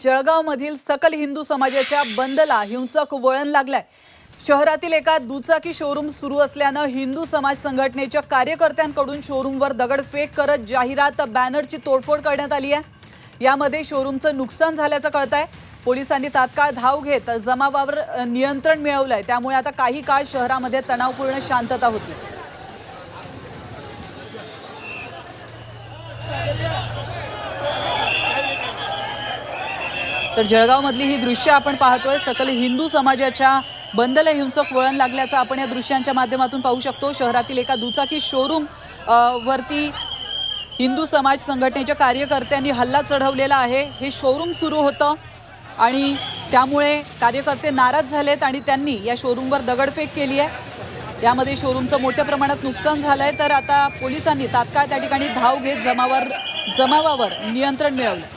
जळगावमधील सकल हिंदू समाजाच्या बंदला हिंसक वळण लागलंय। शहरातील एका दुचाकी शोरूम सुरू असल्याने हिंदू समाज संघटनेच्या कार्यकर्त्यांकडून शोरूमवर दगडफेक करत जाहिरात बॅनरची तोडफोड करण्यात आली आहे। यामध्ये शोरूमचं नुकसान झाल्याचं कळतंय। पोलिसांनी तात्काळ धाव घेत जमावावर नियंत्रण मिळवलंय। त्यामुळे आता काही काळ शहरामध्ये तणावपूर्ण शांतता होती। तर जळगावमधली ही दृश्य आपण पाहतोय। सकल हिंदू समाजाच्या बंदला हिंसक वळण लागल्याचं आपण या दृश्यांच्या माध्यमातून पाहू शकतो। शहरातील एका दुचाकी शोरूम वरती हिंदू समाज संघटनेच्या कार्यकर्त्यांनी हल्ला चढवलेला आहे। हे शोरूम सुरू होतं आणि त्यामुळे कार्यकर्ते नाराज झालेत आणि त्यांनी या शोरूमवर दगडफेक केली आहे। यामध्ये शोरूमचं मोठ्या प्रमाणात नुकसान झालंय। तर आता पोलिसांनी तात्काळ त्या ठिकाणी धाव घेत जमावावर नियंत्रण मिळवलं।